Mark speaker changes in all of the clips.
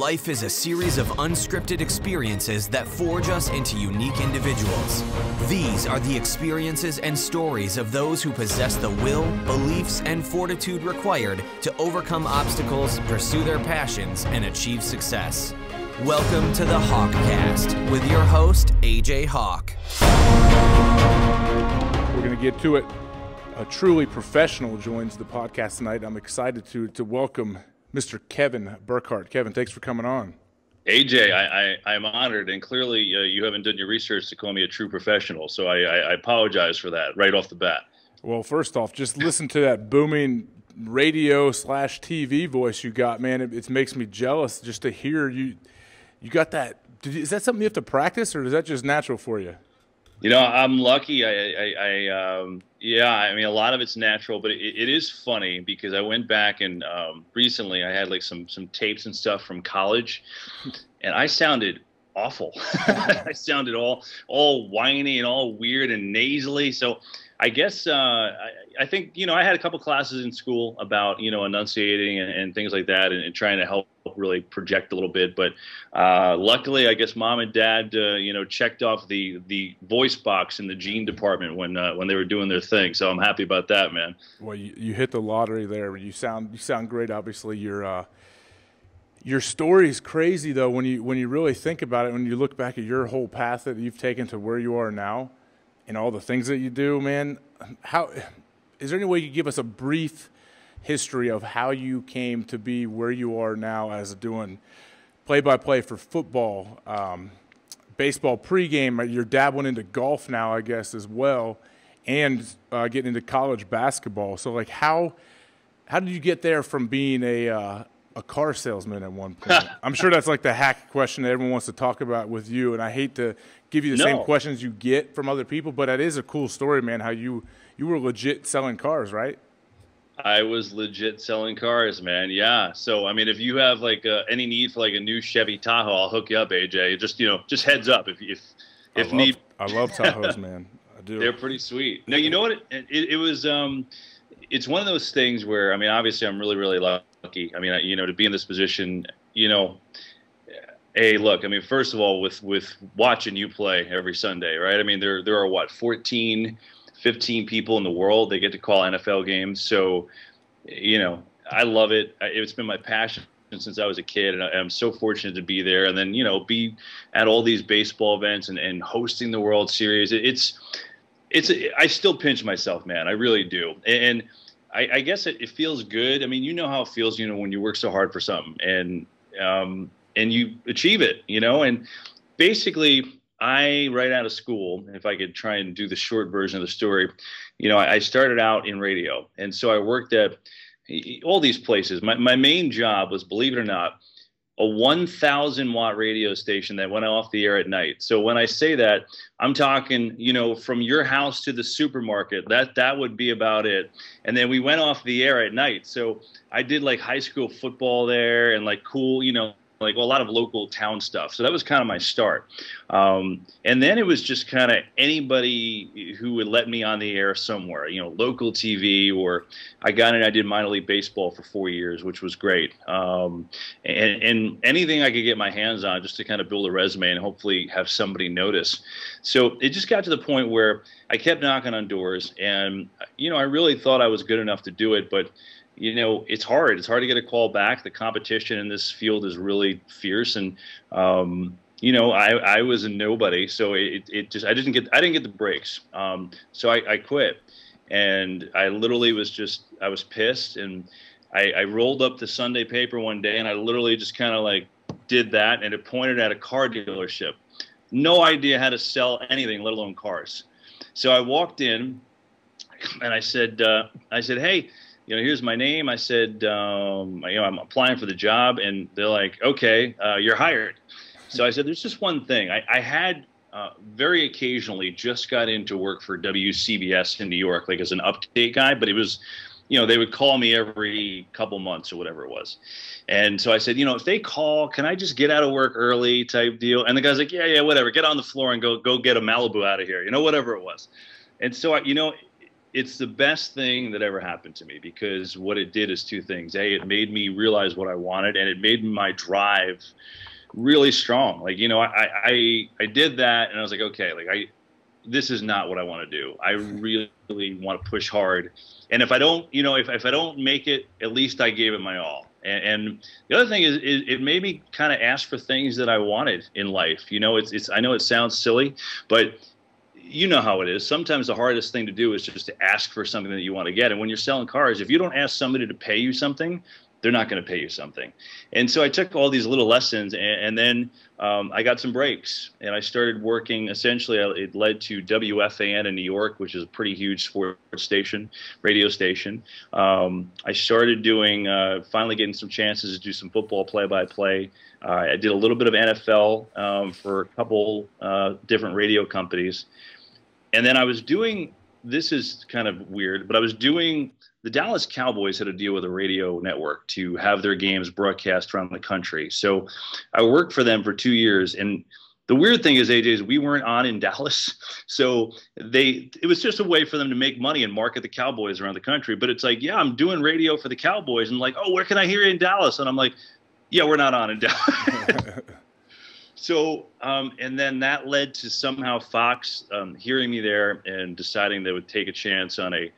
Speaker 1: Life is a series of unscripted experiences that forge us into unique individuals. These are the experiences and stories of those who possess the will, beliefs, and fortitude required to overcome obstacles, pursue their passions, and achieve success. Welcome to the HawkCast with your host, AJ Hawk.
Speaker 2: We're going to get to it. A truly professional joins the podcast tonight. I'm excited to welcome Mr. Kevin Burkhardt. Kevin, thanks for coming on.
Speaker 3: AJ, I'm honored, and clearly you haven't done your research to call me a true professional, so I apologize for that right off the bat.
Speaker 2: Well, first off, just listen to that booming radio/TV voice you got, man. It makes me jealous just to hear you. You got that. Is that something you have to practice, or is that just natural for you?
Speaker 3: You know, I'm lucky. Yeah, I mean, a lot of it's natural, but it is funny because I went back and recently I had like some tapes and stuff from college, and I sounded awful. I sounded all whiny and all weird and nasally. So I guess I think, you know, I had a couple classes in school about, you know, enunciating and things like that, and trying to help really project a little bit. But luckily, I guess mom and dad, you know, checked off the voice box in the gene department when they were doing their thing. So I'm happy about that, man.
Speaker 2: Well, you hit the lottery there. You sound great. Obviously, your story's crazy though when you really think about it. When you look back at your whole path that you've taken to where you are now, and all the things that you do, man. How is there any way you could give us a brief history of how you came to be where you are now as doing play-by-play for football, baseball pregame? You're dabbling into golf now, I guess, as well, and getting into college basketball. So, like, how did you get there from being a car salesman at one point? I'm sure that's like the hack question that everyone wants to talk about with you, and I hate to give you the same questions you get from other people, but that is a cool story, man, how you were legit selling cars, right?
Speaker 3: I was legit selling cars, man. Yeah. So, I mean, if you have like any need for like a new Chevy Tahoe, I'll hook you up, AJ. Just, you know, just heads up if need.
Speaker 2: I love Tahoes, man. I do.
Speaker 3: They're pretty sweet. Now, you know what? It was it's one of those things where, I mean, obviously I'm really, really lucky. I mean, you know, to be in this position, you know, hey, look, I mean, first of all, with watching you play every Sunday, right? I mean, there are what, 14, 15 people in the world that get to call NFL games. So, you know, I love it. It's been my passion since I was a kid, and I'm so fortunate to be there. And then, you know, be at all these baseball events and hosting the World Series. I still pinch myself, man. I really do. And I guess it feels good. I mean, you know how it feels, you know, when you work so hard for something and you achieve it, you know. And basically, right out of school, if I could try and do the short version of the story, you know, I started out in radio. And so I worked at all these places. My main job was, believe it or not, a 1,000-watt radio station that went off the air at night. So when I say that, I'm talking, you know, from your house to the supermarket. That would be about it. And then we went off the air at night. So I did like high school football there and like cool, you know, like a lot of local town stuff. So that was kind of my start. And then it was just kind of anybody who would let me on the air somewhere, you know, local TV, or I got in, I did minor league baseball for 4 years, which was great. And anything I could get my hands on just to kind of build a resume and hopefully have somebody notice. So it just got to the point where I kept knocking on doors, and, you know, I really thought I was good enough to do it, but you know, it's hard. It's hard to get a call back. The competition in this field is really fierce, and you know, I was a nobody, so I didn't get the breaks. So I quit, and I literally I was pissed, and I rolled up the Sunday paper one day, and I literally just kind of like did that, and it pointed at a car dealership. No idea how to sell anything, let alone cars. So I walked in, and I said, hey, you know, here's my name. I said, you know, I'm applying for the job. And they're like, okay, you're hired. So I said, there's just one thing. I had very occasionally just got into work for WCBS in New York, like as an update guy. But it was, you know, they would call me every couple months or whatever it was. And so I said, you know, if they call, can I just get out of work early type deal? And the guy's like, yeah, whatever. Get on the floor and go get a Malibu out of here, you know, whatever it was. And so, you know, it's the best thing that ever happened to me, because what it did is two things. A, it made me realize what I wanted, and it made my drive really strong. Like, you know, I did that, and I was like, okay, like this is not what I want to do. I really want to push hard. And if I don't, you know, if I don't make it, at least I gave it my all. And the other thing is it made me kind of ask for things that I wanted in life. You know, I know it sounds silly, but you know how it is. Sometimes the hardest thing to do is just to ask for something that you want to get. And when you're selling cars, if you don't ask somebody to pay you something, they're not going to pay you something. And so I took all these little lessons, and then I got some breaks, and I started working. Essentially, it led to WFAN in New York, which is a pretty huge sports station, radio station. I started doing, finally getting some chances to do some football play-by-play. I did a little bit of NFL for a couple different radio companies. And then I was doing, this is kind of weird, but I was doing, the Dallas Cowboys had a deal with a radio network to have their games broadcast around the country. So I worked for them for 2 years. And the weird thing is, AJ, is we weren't on in Dallas. So it was just a way for them to make money and market the Cowboys around the country. But it's like, yeah, I'm doing radio for the Cowboys. And like, oh, where can I hear you in Dallas? And I'm like, yeah, we're not on in Dallas. So, and then that led to somehow Fox hearing me there and deciding they would take a chance on a,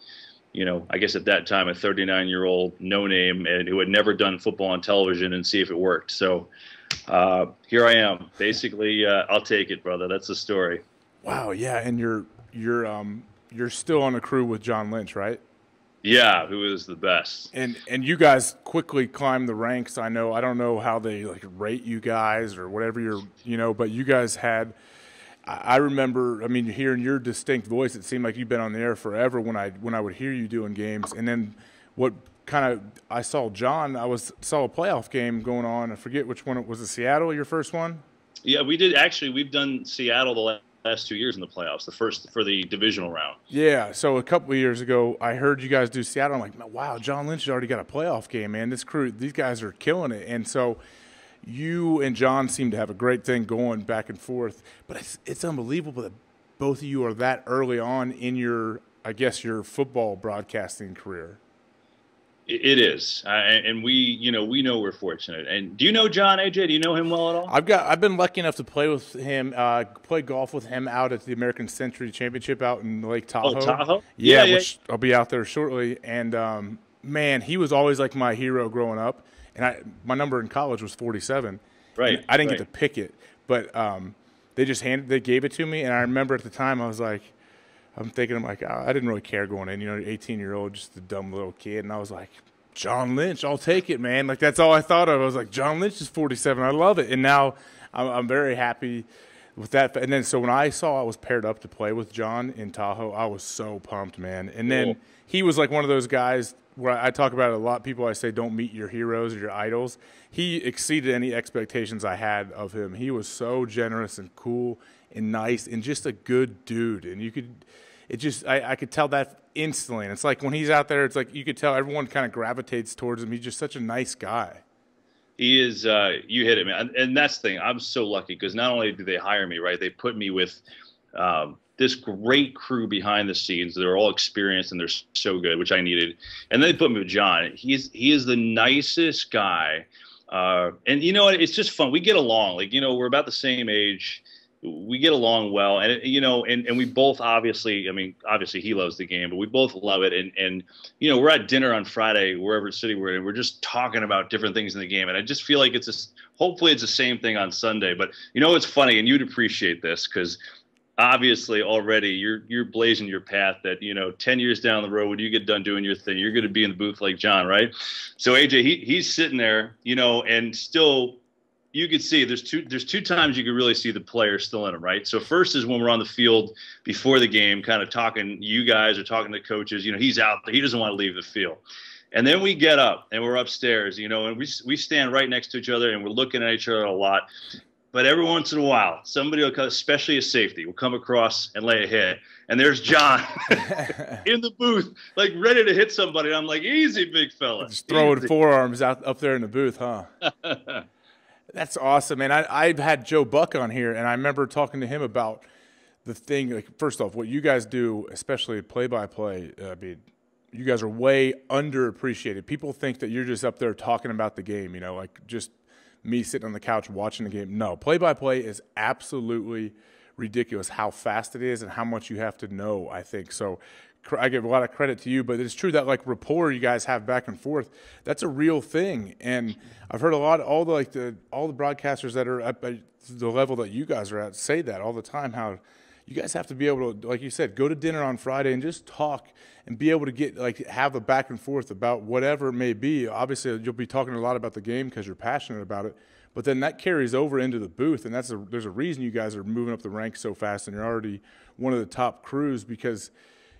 Speaker 3: you know, I guess at that time, a 39-year-old no-name and who had never done football on television, and see if it worked. So here I am. Basically, I'll take it, brother. That's the story.
Speaker 2: Wow, yeah, and you're still on a crew with John Lynch, right?
Speaker 3: Yeah, who is the best.
Speaker 2: And you guys quickly climbed the ranks. I don't know how they like rate you guys or whatever but you guys had, I remember, I mean, hearing your distinct voice, it seemed like you've been on the air forever when I would hear you doing games. And then what kind of, I saw John, saw a playoff game going on. I forget which one. Was it Seattle, your first one?
Speaker 3: Yeah, we did. Actually, we've done Seattle the last 2 years in the playoffs, the first for the divisional round.
Speaker 2: Yeah, so a couple of years ago, I heard you guys do Seattle. I'm like, wow, John Lynch has already got a playoff game, man. This crew, these guys are killing it. And so you and John seem to have a great thing going back and forth. But it's unbelievable that both of you are that early on in your, I guess, your football broadcasting career.
Speaker 3: It is, and we know we're fortunate. And do you know John, AJ? Do you know him well at all?
Speaker 2: I've been lucky enough to play with him, play golf with him out at the American Century Championship out in Lake Tahoe.
Speaker 3: Oh, Tahoe?
Speaker 2: Yeah, which I'll be out there shortly. And man, he was always like my hero growing up. And my number in college was 47.
Speaker 3: Right.
Speaker 2: And I didn't get to pick it, but they gave it to me, and I remember at the time I was like, I'm like, oh, I didn't really care going in, 18-year-old, just a dumb little kid. And I was like, John Lynch, I'll take it, man. Like, that's all I thought of. I was like, John Lynch is 47. I love it. And now I'm very happy with that. And then so when I saw I was paired up to play with John in Tahoe, I was so pumped, man. And then he was like one of those guys where I talk about it a lot. People, I say, don't meet your heroes or your idols. He exceeded any expectations I had of him. He was so generous and cool and nice and just a good dude. And I could tell that instantly. And it's like when he's out there, it's like you could tell everyone kind of gravitates towards him. He's just such a nice guy.
Speaker 3: He is, you hit it, man. And that's the thing. I'm so lucky because not only do they hire me, right, they put me with this great crew behind the scenes. They're all experienced and they're so good, which I needed. And then they put me with John. He is the nicest guy. And you know what? It's just fun. We get along. Like, we're about the same age. We get along well, and and we both obviously he loves the game, but we both love it. And we're at dinner on Friday, wherever city we're in, and we're just talking about different things in the game. And I just feel like hopefully it's the same thing on Sunday. But it's funny, and you'd appreciate this because obviously already you're blazing your path that 10 years down the road when you get done doing your thing, you're going to be in the booth like John, right? So AJ, he's sitting there, and still. You could see there's two times you could really see the player still in him, right? So first is when we're on the field before the game, kind of talking, you guys are talking to coaches, he's out there, he doesn't want to leave the field. And then we get up and we're upstairs, and we stand right next to each other and we're looking at each other a lot. But every once in a while, somebody will come, especially a safety, will come across and lay a hit. And there's John in the booth, like ready to hit somebody. And I'm like, easy, big fella.
Speaker 2: Just throwing forearms up there in the booth, huh? That's awesome, man. I've had Joe Buck on here, and I remember talking to him about the thing, like, first off, what you guys do, especially play-by-play, I mean, you guys are way underappreciated. People think that you're just up there talking about the game, you know, like just me sitting on the couch watching the game. No, play-by-play is absolutely ridiculous how fast it is and how much you have to know, I think. So I give a lot of credit to you, but it's true that, like, rapport you guys have back and forth, that's a real thing. And I've heard a lot, all the broadcasters that are at the level that you guys are at say that all the time, how you guys have to be able to, like you said, go to dinner on Friday and just talk and be able to get, like, have a back and forth about whatever it may be. Obviously, you'll be talking a lot about the game because you're passionate about it, but then that carries over into the booth, and there's a reason you guys are moving up the ranks so fast, and you're already one of the top crews because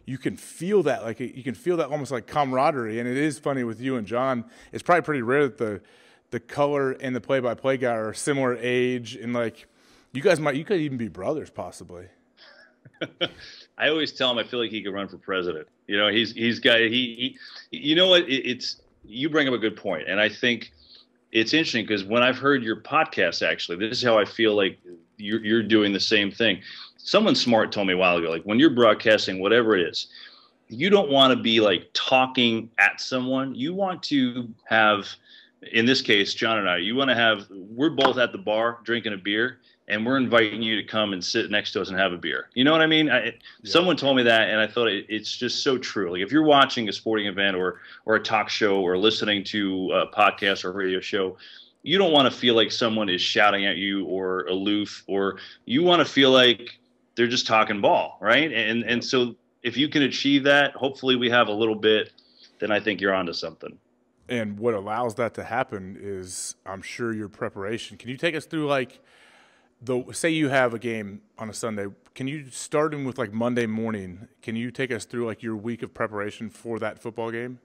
Speaker 2: you can feel that, like, you can feel that almost like camaraderie. And it is funny with you and John. It's probably pretty rare that the color and the play-by-play guy are similar age, and, like, you could even be brothers possibly.
Speaker 3: I always tell him I feel like he could run for president. You know, he's got he you know what, you bring up a good point, and I think it's interesting because when I've heard your podcast, actually, this is how I feel like you're doing the same thing. Someone smart told me a while ago, like, when you're broadcasting, whatever it is, you don't want to be like talking at someone. You want to have, in this case, John and I, we're both at the bar drinking a beer, and we're inviting you to come and sit next to us and have a beer. You know what I mean? Someone told me that, and I thought it's just so true. Like, if you're watching a sporting event or a talk show or listening to a podcast or a radio show, you don't want to feel like someone is shouting at you or aloof, or you want to feel like they're just talking ball, right? And so if you can achieve that, hopefully we have a little bit, then I think you're onto something.
Speaker 2: And what allows that to happen is, I'm sure, your preparation. Can you take us through, like, say you have a game on a Sunday, can you start in with, like, Monday morning? Can you take us through, like, your week of preparation for that football game?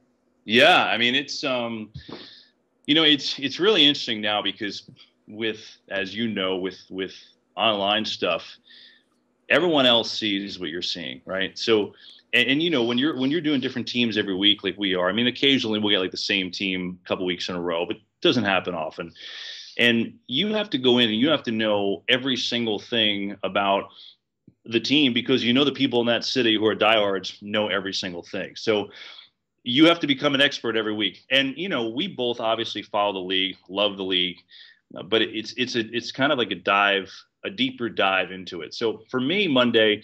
Speaker 3: Yeah, I mean, it's you know, it's really interesting now because as you know, with online stuff, everyone else sees what you're seeing, right? So, and you know, when you're doing different teams every week, like we are, I mean, occasionally we'll get like the same team a couple weeks in a row, but it doesn't happen often. And you have to go in and you have to know every single thing about the team because you know the people in that city who are diehards know every single thing. So you have to become an expert every week. And, you know, we both obviously follow the league, love the league, but it's kind of like a deeper dive into it. So for me, Monday,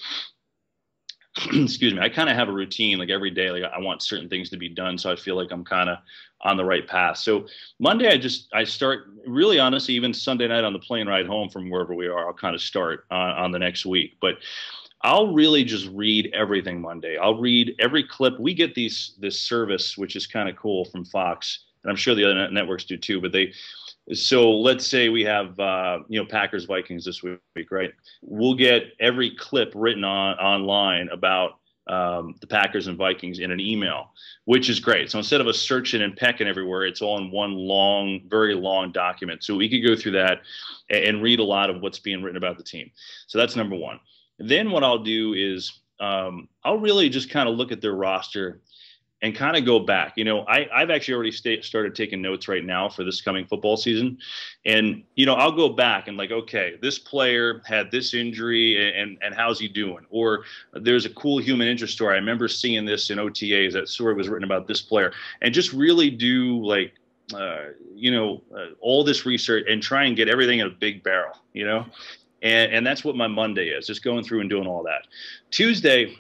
Speaker 3: excuse me, I kind of have a routine, like every day, like I want certain things to be done. So I feel like I'm kind of on the right path. So Monday, I start really, honestly, even Sunday night on the plane ride home from wherever we are, I'll kind of start on the next week. But I'll really just read everything Monday. I'll read every clip. We get this service, which is kind of cool, from Fox, and I'm sure the other networks do too. But so let's say we have Packers Vikings this week, right? We'll get every clip written online about the Packers and Vikings in an email, which is great. So instead of us searching and pecking everywhere, it's all in one long, very long document. So we could go through that and read a lot of what's being written about the team. So that's number one. Then what I'll do is I'll really just kind of look at their roster and kind of go back. You know, I've actually already started taking notes right now for this coming football season. And, you know, I'll go back and like, okay, this player had this injury and how's he doing? Or there's a cool human interest story. I remember seeing this in OTAs. That story was written about this player. And just really do like, all this research and try and get everything in a big barrel, you know? And that's what my Monday is, just going through and doing all that. Tuesday,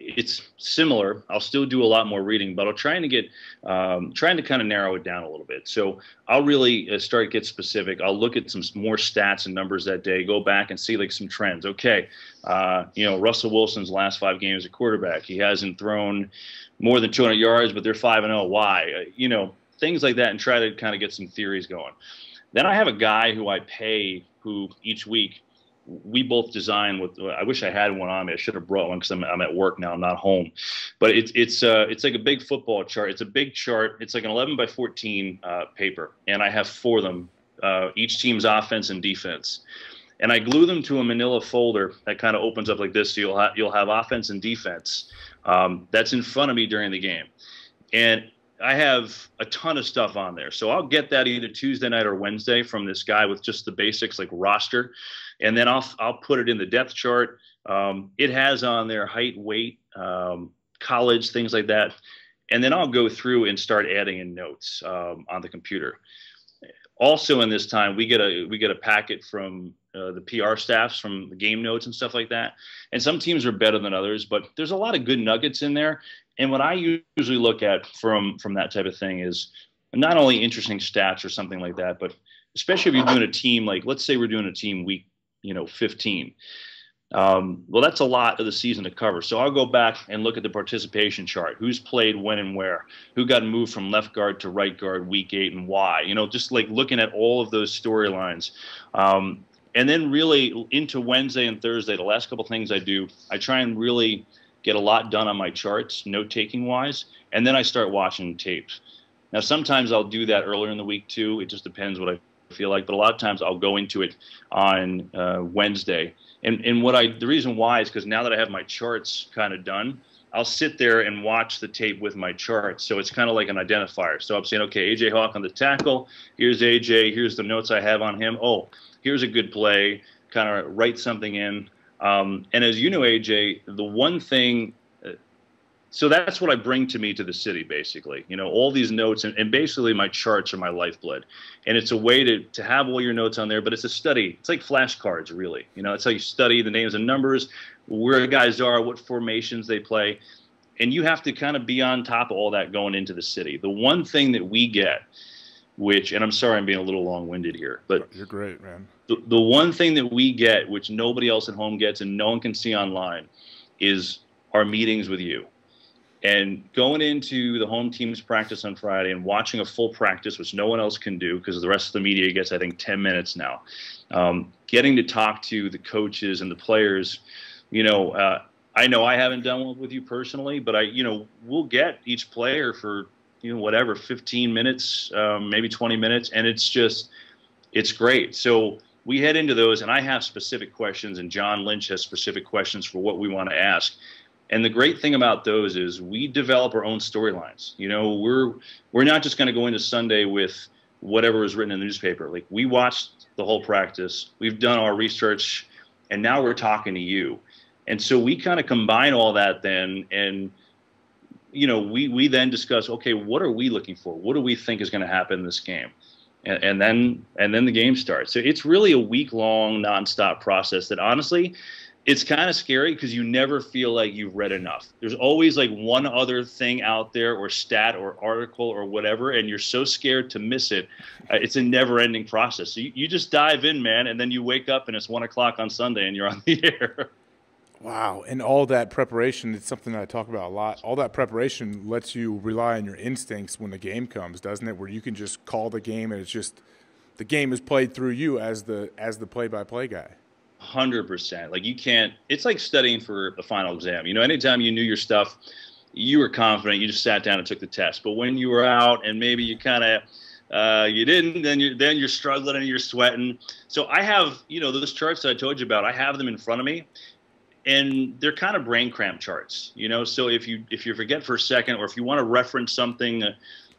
Speaker 3: it's similar. I'll still do a lot more reading, but I'll trying to kind of narrow it down a little bit. So I'll really start to get specific. I'll look at some more stats and numbers that day, go back and see like some trends. Okay, Russell Wilson's last 5 games at quarterback, he hasn't thrown more than 200 yards, but they're 5-0. Why? Things like that, and try to kind of get some theories going. Then I have a guy who I pay, who each week we both design with. I wish I had one on me. I should have brought one because I'm at work now. I'm not home. But it's like a big football chart. It's a big chart. It's like an 11 by 14 paper, and I have 4 of them, each team's offense and defense. And I glue them to a manila folder that kind of opens up like this. So you'll have offense and defense that's in front of me during the game. And I have a ton of stuff on there. So I'll get that either Tuesday night or Wednesday from this guy with just the basics like roster. and then I'll put it in the depth chart. It has on there height, weight, college, things like that. And then I'll go through and start adding in notes on the computer. Also, in this time, we get a packet from the PR staffs from the game notes and stuff like that. And some teams are better than others, but there's a lot of good nuggets in there. And what I usually look at from that type of thing is not only interesting stats or something like that, but especially if you're doing a team, like let's say we're doing a team week 15. Well, that's a lot of the season to cover. So I'll go back and look at the participation chart. Who's played when and where? Who got moved from left guard to right guard week 8 and why? Just like looking at all of those storylines. And then really into Wednesday and Thursday, the last couple things I do, I try and really get a lot done on my charts, note-taking wise, and then I start watching tapes. Now, sometimes I'll do that earlier in the week too. It just depends what I feel like. But a lot of times I'll go into it on Wednesday. And the reason why is because now that I have my charts kind of done, I'll sit there and watch the tape with my charts. So it's kind of like an identifier. So I'm saying, okay, A.J. Hawk on the tackle. Here's A.J. Here's the notes I have on him. Oh, here's a good play. Kind of write something in. And as you know, A.J., the one thing so that's what I bring to the city, basically. All these notes and basically my charts are my lifeblood. And it's a way to have all your notes on there, but it's a study. It's like flashcards, really. It's how you study the names and numbers, where guys are, what formations they play. And you have to kind of be on top of all that going into the city. The one thing that we get, and I'm sorry I'm being a little long-winded here, but
Speaker 2: you're great, man.
Speaker 3: The one thing that we get, which nobody else at home gets and no one can see online, is our meetings with you. And going into the home team's practice on Friday and watching a full practice, which no one else can do because the rest of the media gets, I think, 10 minutes now. Getting to talk to the coaches and the players, I know I haven't done one with you personally, but we'll get each player for, whatever, 15 minutes, maybe 20 minutes. And it's great. So we head into those and I have specific questions and John Lynch has specific questions for what we want to ask. And the great thing about those is we develop our own storylines. We're not just going to go into Sunday with whatever is written in the newspaper. Like, we watched the whole practice, we've done our research, and now we're talking to you. And so we kind of combine all that then, and we then discuss, okay, what are we looking for? What do we think is going to happen in this game? And then the game starts. So it's really a week-long, nonstop process that honestly, it's kind of scary because you never feel like you've read enough. There's always like one other thing out there or stat or article or whatever, and you're so scared to miss it. It's a never-ending process. So you just dive in, man, and then you wake up and it's 1 o'clock on Sunday and you're on the air.
Speaker 2: Wow. And all that preparation, it's something that I talk about a lot. All that preparation lets you rely on your instincts when the game comes, doesn't it? Where you can just call the game and it's just the game is played through you as the play-by-play guy.
Speaker 3: 100%. Like, you can't. It's like studying for the final exam. Anytime you knew your stuff, you were confident. You just sat down and took the test. But when you were out and maybe you kind of you didn't, then you're struggling and you're sweating. So I have those charts that I told you about. I have them in front of me, and they're kind of brain cramp charts. So if you forget for a second, or if you want to reference something,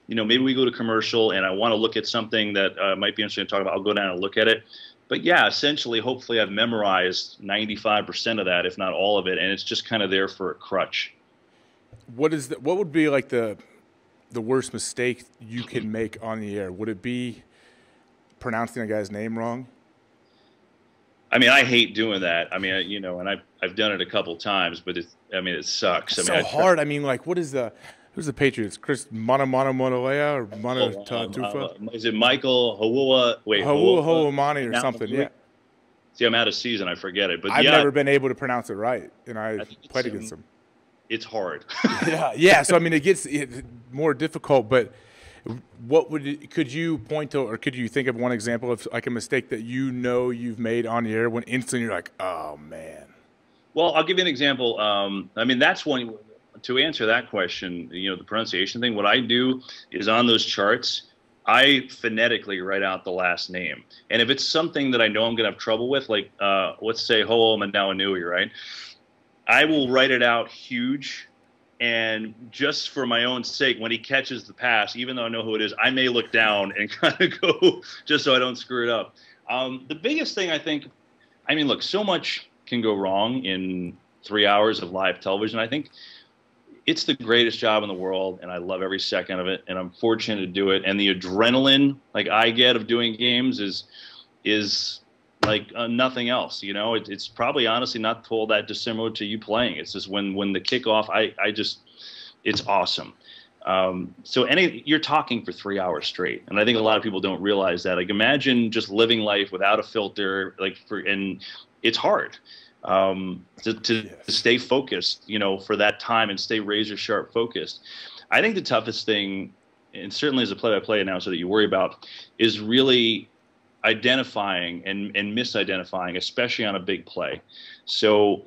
Speaker 3: maybe we go to commercial and I want to look at something that might be interesting to talk about. I'll go down and look at it. But yeah, essentially, hopefully I've memorized 95% of that, if not all of it, and it's just kind of there for a crutch.
Speaker 2: What would be like the worst mistake you can make on the air? Would it be pronouncing a guy's name wrong?
Speaker 3: I mean, I hate doing that. I mean, and I've done it a couple times, but it sucks.
Speaker 2: It's so hard. I mean, like, who's the Patriots? Chris Monolea or Tufa?
Speaker 3: Is it Michael Hawua? Wait,
Speaker 2: Hawuamani or something? Yeah.
Speaker 3: See, I'm out of season. I forget it. But
Speaker 2: I've never been able to pronounce it right, and I played against him.
Speaker 3: It's hard.
Speaker 2: Yeah. So I mean, it gets more difficult. But could you point to, or could you think of one example of like a mistake that you've made on the air when instantly you're like, oh man?
Speaker 3: Well, I'll give you an example. I mean, that's one. To answer that question, the pronunciation thing, what I do is on those charts, I phonetically write out the last name. And if it's something that I know I'm going to have trouble with, like let's say Ho'o Manawanui, right? I will write it out huge. And just for my own sake, when he catches the pass, even though I know who it is, I may look down and kind of go just so I don't screw it up. The biggest thing I think I mean, look, so much can go wrong in 3 hours of live television. I think it's the greatest job in the world, and I love every second of it, and I'm fortunate to do it. And the adrenaline like I get of doing games is like nothing else. You know, it's probably honestly not all that dissimilar to you playing. It's just when the kickoff, it's awesome. So you're talking for 3 hours straight, and I think a lot of people don't realize that. Like, imagine just living life without a filter, and it's hard to stay focused, you know, for that time and stay razor sharp focused. I think the toughest thing, and certainly as a play-by-play announcer that you worry about, is really identifying and misidentifying, especially on a big play. So,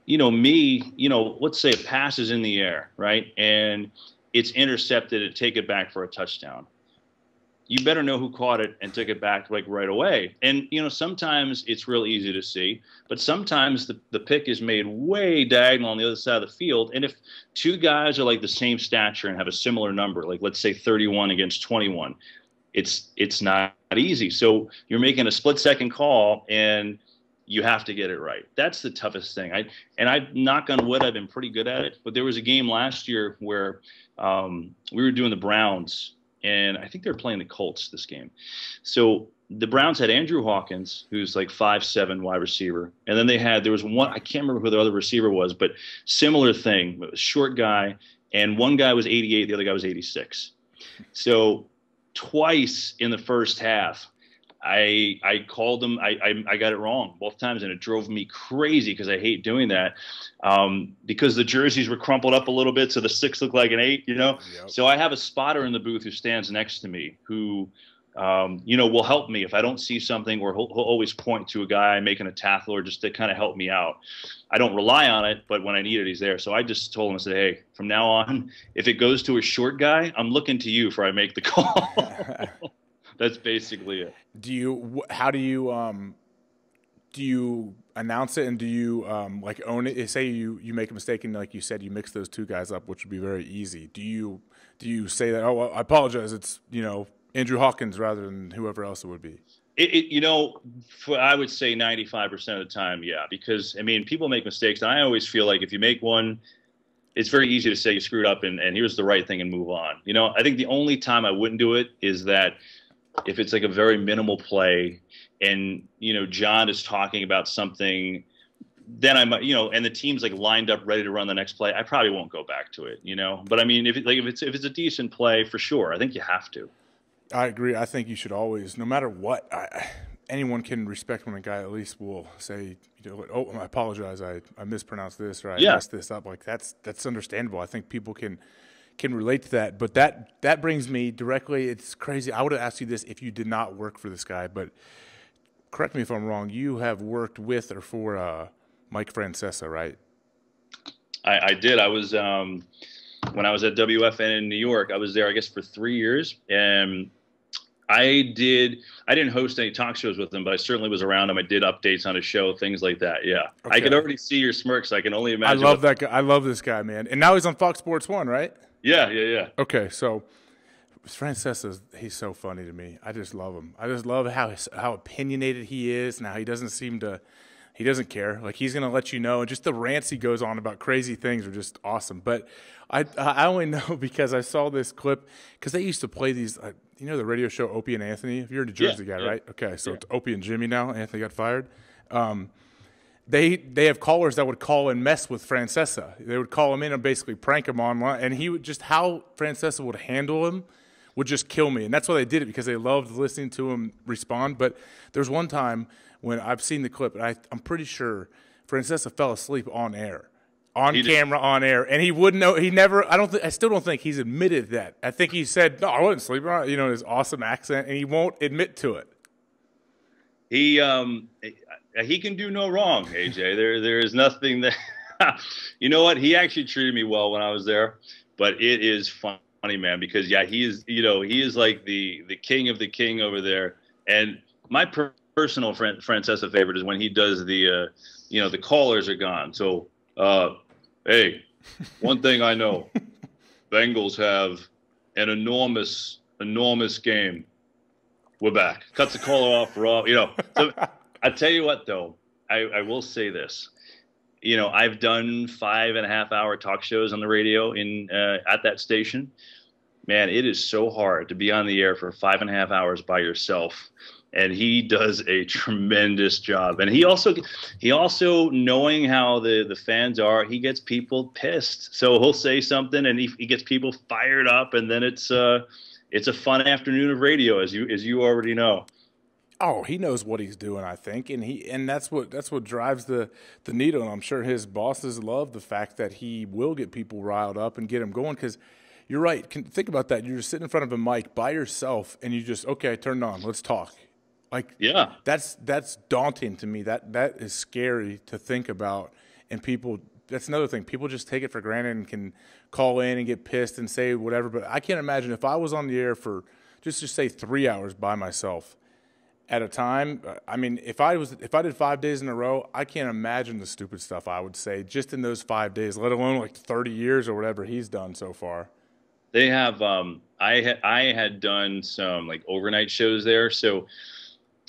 Speaker 3: you know, let's say a pass is in the air, right? And it's intercepted and take it back for a touchdown. You better know who caught it and took it back like right away. And, you know, sometimes it's real easy to see, but sometimes the pick is made way diagonal on the other side of the field. And if two guys are like the same stature and have a similar number, like let's say 31 against 21, it's not easy. So you're making a split-second call, and you have to get it right. That's the toughest thing. I knock on wood, I've been pretty good at it. But there was a game last year where we were doing the Browns, and I think they were playing the Colts this game. So the Browns had Andrew Hawkins, who's like 5'7" wide receiver, and then there was one, I can't remember who the other receiver was, but similar thing, a short guy, and one guy was 88, the other guy was 86. So twice in the first half, I called them. I got it wrong both times, and it drove me crazy because I hate doing that. Because the jerseys were crumpled up a little bit, so the 6 looked like an 8. You know, yep. So I have a spotter in the booth who stands next to me who, you know, will help me if I don't see something, or he'll always point to a guy making a tackle or just to kind of help me out. I don't rely on it, but when I need it, he's there. So I just told him, I said, hey, from now on, if it goes to a short guy, I'm looking to you for I make the call. That's basically it.
Speaker 2: How do you announce it, and do you like own it? Say you make a mistake and, like you said, you mix those two guys up, which would be very easy. Do you say that, oh, well, I apologize, it's, you know, Andrew Hawkins rather than whoever else it would be?
Speaker 3: You know, I would say 95% of the time, yeah, because I mean, people make mistakes, and I always feel like if you make one, it's very easy to say you screwed up and here's the right thing and move on. You know, I think the only time I wouldn't do it is that if it's like a very minimal play and, you know, John is talking about something, then I might, you know, and the team's like lined up ready to run the next play, I probably won't go back to it, you know. But I mean, if it's a decent play, for sure, I think you have to.
Speaker 2: I agree. I think you should always, no matter what, anyone can respect when a guy at least will say, you know, oh, I apologize, I mispronounced this, or I messed this up. Like that's understandable. I think people can relate to that. But that brings me directly, it's crazy. I would have asked you this if you did not work for this guy, but correct me if I'm wrong. You have worked with or for Mike Francesa, right?
Speaker 3: I did. I was when I was at WFN in New York, I was there, I guess, for 3 years. And I didn't host any talk shows with him, but I certainly was around him. I did updates on his show, things like that. Yeah. Okay. I could already see your smirks. So I can only imagine.
Speaker 2: I love that guy. I love this guy, man. And now he's on Fox Sports 1, right?
Speaker 3: Yeah.
Speaker 2: Okay, so Francesa, he's so funny to me. I just love him. I just love how opinionated he is. Now he doesn't care. Like, he's going to let you know. And just the rants he goes on about crazy things are just awesome. But I only know because I saw this clip, because they used to play these, you know, the radio show Opie and Anthony? You're a New Jersey guy, right? Okay, so it's Opie and Jimmy now. Anthony got fired. They have callers that would call and mess with Francesa. They would call him in and basically prank him online. And he would just, how Francesa would handle him would just kill me. And that's why they did it, because they loved listening to him respond. But there's one time when I've seen the clip, and I'm pretty sure Francesa fell asleep on air, on camera, on air. And he wouldn't know. He never, I still don't think he's admitted that. I think he said, no, I wasn't sleeping, you know, his awesome accent, and he won't admit to it.
Speaker 3: He can do no wrong, AJ. There is nothing that you know what? He actually treated me well when I was there, but it is funny, man, because he is like the king of the king over there. And my personal Francesa favorite is when he does the the callers are gone. So hey, one thing I know, Bengals have an enormous game. We're back. Cuts the caller off, Rob. You know, so I tell you what, though, I will say this. You know, I've done 5.5-hour talk shows on the radio at that station. Man, it is so hard to be on the air for 5.5 hours by yourself. And he does a tremendous job. And he also knowing how the fans are, he gets people pissed. So he'll say something and he gets people fired up, and then it's a fun afternoon of radio, as you already know.
Speaker 2: Oh, he knows what he's doing, I think, and that's what drives the needle. And I'm sure his bosses love the fact that he will get people riled up and get them going. Because you're right. Think about that. You're just sitting in front of a mic by yourself, and you just, okay, turn it on, let's talk. Like, yeah, that's daunting to me. That is scary to think about. And people, that's another thing. People just take it for granted and can call in and get pissed and say whatever. But I can't imagine if I was on the air for just say 3 hours by myself at a time. I mean, if I did 5 days in a row, I can't imagine the stupid stuff I would say just in those 5 days, let alone like 30 years or whatever he's done so far.
Speaker 3: They have I had done some like overnight shows there, so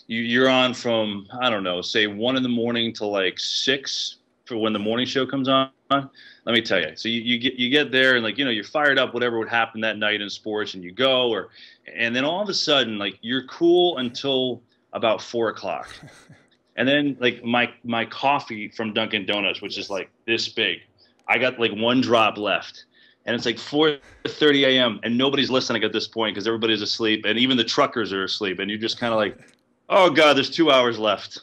Speaker 3: you're on from, I don't know, say 1 a.m. to like 6 for when the morning show comes on. Let me tell you. So you get there and, like, you know, you're fired up, whatever would happen that night in sports, and you go, and then all of a sudden, like, you're cool until about 4 o'clock. And then, like, my coffee from Dunkin' Donuts, which is like this big, I got like 1 drop left. And it's like 4:30 a.m. and nobody's listening at this point because everybody's asleep, and even the truckers are asleep, and you're just kind of like, oh God, there's 2 hours left.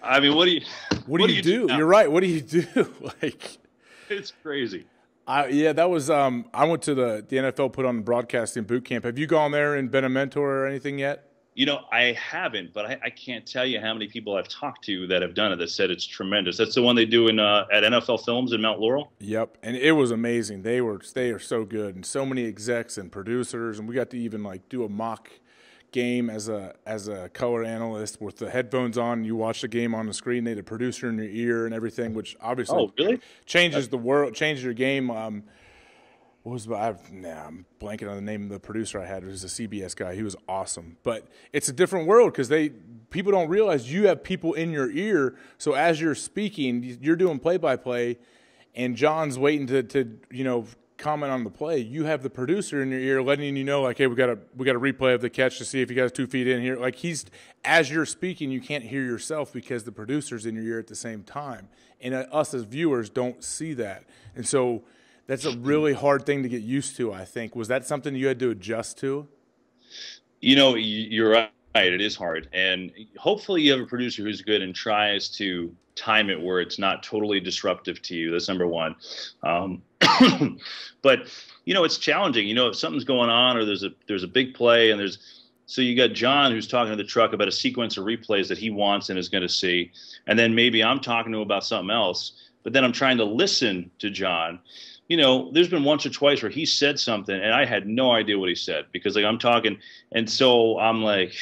Speaker 3: I mean, what do you do?
Speaker 2: You're right. What do you do? Like,
Speaker 3: it's crazy.
Speaker 2: Yeah, that was I went to the NFL put on broadcasting boot camp. Have you gone there and been a mentor or anything yet?
Speaker 3: You know, I haven't, but I can't tell you how many people I've talked to that have done it that said it's tremendous. That's the one they do at NFL Films in Mount Laurel.
Speaker 2: Yep, and it was amazing. They are so good, and so many execs and producers, and we got to even like do a mock game as a color analyst with the headphones on. You watch the game on the screen. They had a producer in your ear and everything, which obviously changes the world, changes your game. I'm blanking on the name of the producer I had. It was a CBS guy. He was awesome. But it's a different world because people don't realize you have people in your ear. So as you're speaking, you're doing play-by-play, and John's waiting to comment on the play. You have the producer in your ear letting you know, like, hey, we got a replay of the catch to see if you got 2 feet in here. Like, as you're speaking, you can't hear yourself because the producer's in your ear at the same time. And us as viewers don't see that. And so that's a really hard thing to get used to, I think. Was that something you had to adjust to?
Speaker 3: You know, you're right. It is hard. And hopefully you have a producer who's good and tries to time it where it's not totally disruptive to you. That's number one. But, you know, it's challenging. You know, if something's going on or there's a big play and so you got John who's talking to the truck about a sequence of replays that he wants and is going to see. And then maybe I'm talking to him about something else, but then I'm trying to listen to John. You know, there's been once or twice where he said something and I had no idea what he said because, like, I'm talking, and so I'm like,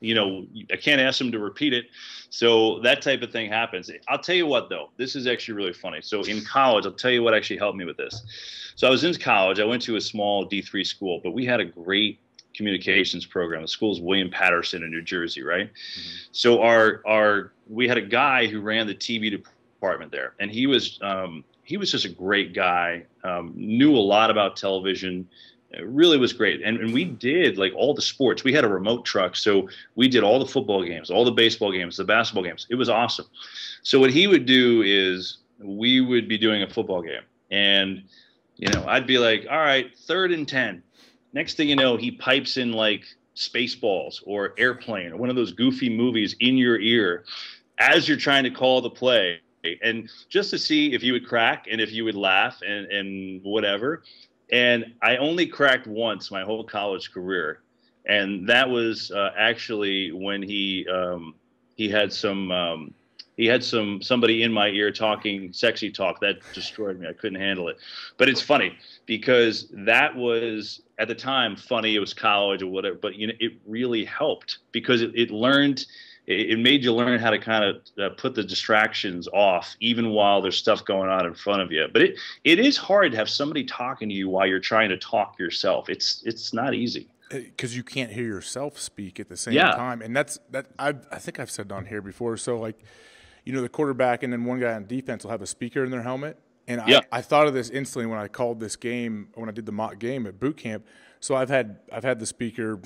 Speaker 3: you know, I can't ask him to repeat it. So that type of thing happens. I'll tell you what, though, this is actually really funny. So in college, I'll tell you what actually helped me with this. So I was in college. I went to a small D3 school, but we had a great communications program. The school's William Patterson in New Jersey, right? Mm-hmm. So we had a guy who ran the TV department there, and he was just a great guy, knew a lot about television, really was great. And we did, like, all the sports. We had a remote truck, so we did all the football games, all the baseball games, the basketball games. It was awesome. So what he would do is we would be doing a football game. And, you know, I'd be like, all right, 3rd and 10. Next thing you know, he pipes in, like, Spaceballs or Airplane or one of those goofy movies in your ear as you're trying to call the play. And just to see if you would crack and if you would laugh and whatever. And I only cracked once my whole college career. And that was actually when he had somebody in my ear talking sexy talk that destroyed me. I couldn't handle it. But it's funny because that was at the time funny. It was college or whatever. But, you know, it really helped because it made you learn how to kind of put the distractions off, even while there's stuff going on in front of you. But it is hard to have somebody talking to you while you're trying to talk yourself. It's not easy.
Speaker 2: because you can't hear yourself speak at the same
Speaker 3: Yeah.
Speaker 2: time. And I think I've said it on here before. So, like, the quarterback and then one guy on defense will have a speaker in their helmet. And
Speaker 3: Yeah.
Speaker 2: I thought of this instantly when I called this game, when I did the mock game at boot camp. So I've had the speaker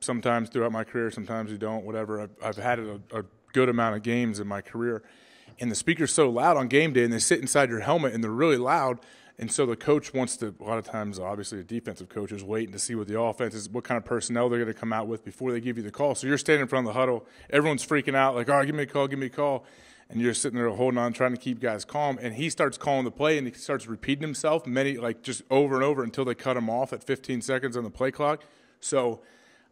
Speaker 2: sometimes throughout my career, sometimes you don't, whatever. I've had it a good amount of games in my career. And the speaker's so loud on game day, and they sit inside your helmet, and they're really loud. And so the coach wants to, a lot of times, obviously, the defensive coach is waiting to see what the offense is, what kind of personnel they're going to come out with before they give you the call. So you're standing in front of the huddle. Everyone's freaking out, like, all right, give me a call, give me a call. And you're sitting there holding on, trying to keep guys calm. And he starts calling the play, and he starts repeating himself, just over and over until they cut him off at 15 seconds on the play clock. So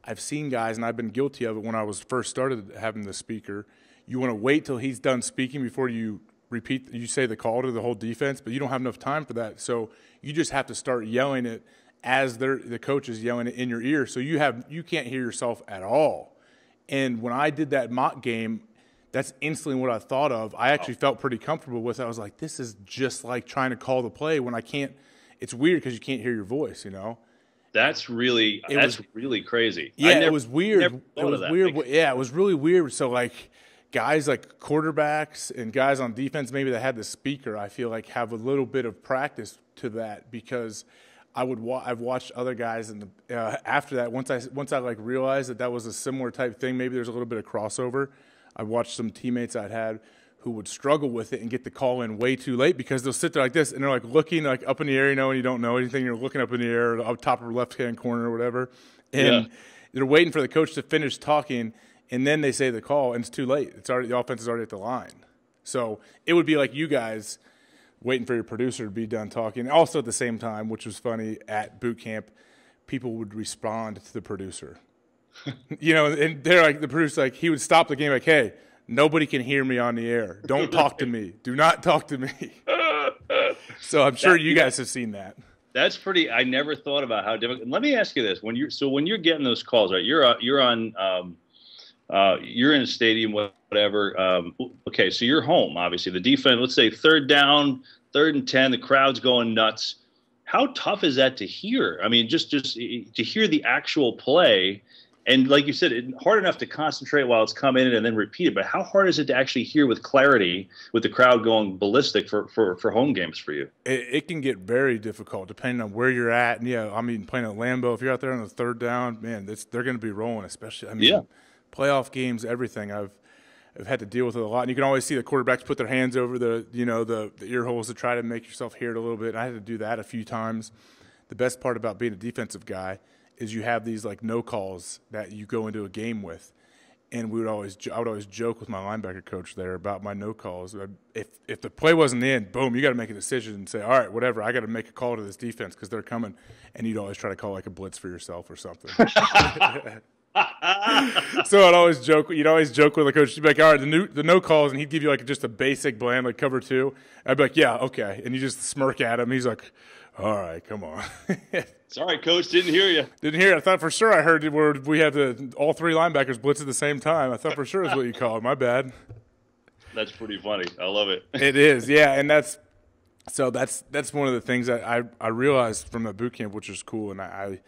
Speaker 2: I've seen guys, and I've been guilty of it when I was first started having the speaker. You want to wait till he's done speaking before you say the call to the whole defense, but you don't have enough time for that. So you just have to start yelling it as the coach is yelling it in your ear. So you can't hear yourself at all. And when I did that mock game, that's instantly what I thought of. I actually felt pretty comfortable with it. I was like, this is just like trying to call the play when I can't. It's weird because you can't hear your voice,
Speaker 3: That's really crazy.
Speaker 2: Yeah, it was weird. It was weird.
Speaker 3: Like,
Speaker 2: yeah, it was really weird. So, like, guys like quarterbacks and guys on defense maybe that had the speaker, I feel like have a little bit of practice to that because I've watched other guys and after that once I like realized that was a similar type thing, maybe there's a little bit of crossover. I watched some teammates I'd had who would struggle with it and get the call in way too late because they'll sit there like this and they're like looking like up in the air, and you don't know anything. You're looking up in the air, up top of the left-hand corner or whatever, and they're waiting for the coach to finish talking. And then they say the call, and it's too late. The offense is already at the line. So it would be like you guys waiting for your producer to be done talking. Also at the same time, which was funny, at boot camp, people would respond to the producer. And they're like, the producer, like, he would stop the game like, hey, nobody can hear me on the air. Don't talk to me. Do not talk to me. So I'm sure you guys have seen that.
Speaker 3: That's pretty. I never thought about how difficult. Let me ask you this: when you're getting those calls, right? You're in a stadium, whatever. Okay, so you're home. Obviously, the defense. Let's say 3rd down, 3rd and 10. The crowd's going nuts. How tough is that to hear? I mean, just to hear the actual play, and like you said, it's hard enough to concentrate while it's coming in and then repeat it. But how hard is it to actually hear with clarity, with the crowd going ballistic for home games for you?
Speaker 2: It can get very difficult depending on where you're at. And playing at Lambeau, if you're out there on the 3rd down, man, they're going to be rolling. Especially, playoff games, everything. I've had to deal with it a lot, and you can always see the quarterbacks put their hands over the ear holes to try to make yourself hear it a little bit. And I had to do that a few times. The best part about being a defensive guy is you have these like no calls that you go into a game with, and I would always joke with my linebacker coach there about my no calls. If the play wasn't in, boom, you got to make a decision and say, all right, whatever, I got to make a call to this defense because they're coming, and you'd always try to call like a blitz for yourself or something. So you'd always joke with the coach. You'd be like, all right, the no calls, and he'd give you like just a basic bland like cover 2. I'd be like, yeah, okay, and you just smirk at him. He's like, all right, come on.
Speaker 3: Sorry, coach, didn't hear you.
Speaker 2: Didn't hear it. I thought for sure I heard where we have all 3 linebackers blitz at the same time. I thought for sure is what you call it. My bad.
Speaker 3: That's pretty funny. I love it.
Speaker 2: It is, yeah, and that's one of the things that I realized from the boot camp, which is cool, and I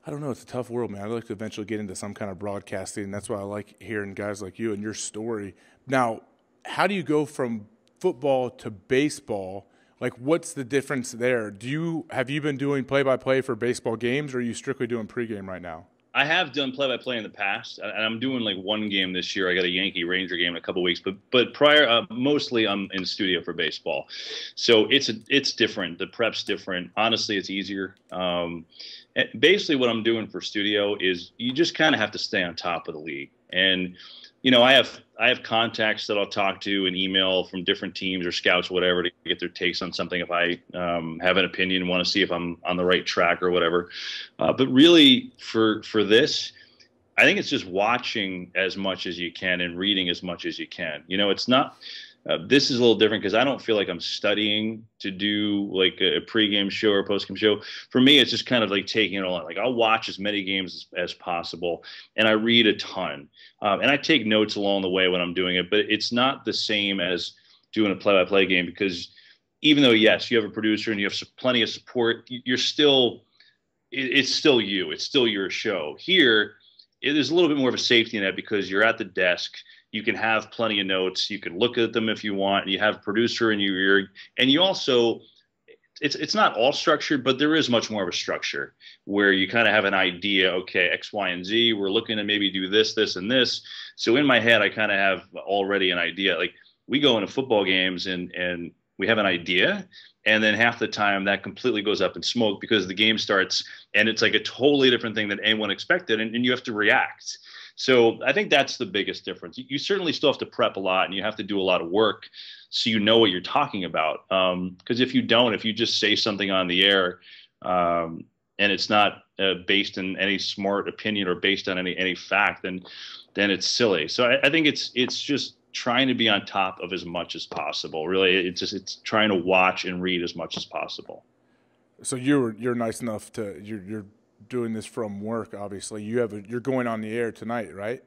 Speaker 2: don't know. It's a tough world, man. I'd like to eventually get into some kind of broadcasting, and that's why I like hearing guys like you and your story. Now, how do you go from football to baseball? Like, what's the difference there? Have you been doing play-by-play for baseball games, or are you strictly doing pregame right now?
Speaker 3: I have done play-by-play in the past, and I'm doing like one game this year. I got a Yankee Ranger game in a couple of weeks, but prior, mostly I'm in studio for baseball. So it's different. The prep's different. Honestly, it's easier. Basically, what I'm doing for studio is you just kind of have to stay on top of the league. And I have contacts that I'll talk to and email from different teams or scouts, whatever, to get their takes on something if I have an opinion and want to see if I'm on the right track or whatever. But really, for this, I think it's just watching as much as you can and reading as much as you can. It's not. This is a little different because I don't feel like I'm studying to do like a pregame show or a postgame show. For me, it's just kind of like taking it all in. Like I'll watch as many games as possible, and I read a ton. And I take notes along the way when I'm doing it, but it's not the same as doing a play-by-play game because even though, yes, you have a producer and you have plenty of support, you're still – it's still you. It's still your show. Here, it is a little bit more of a safety net because you're at the desk. You can have plenty of notes. You can look at them if you want. And you have a producer in your ear. And you also, it's not all structured, but there is much more of a structure where you kind of have an idea, okay, X, Y, and Z, we're looking to maybe do this, this, and this. So in my head, I kind of have already an idea. Like we go into football games and we have an idea. And then half the time that completely goes up in smoke because the game starts and it's like a totally different thing than anyone expected. And you have to react. So I think that's the biggest difference. You certainly still have to prep a lot and you have to do a lot of work so you know what you're talking about. Because if you don't, if you just say something on the air and it's not based in any smart opinion or based on any fact, then it's silly. So I think it's just trying to be on top of as much as possible. Really, it's trying to watch and read as much as possible.
Speaker 2: So you're nice enough to you're doing this from work. Obviously, you're going on the air tonight, right?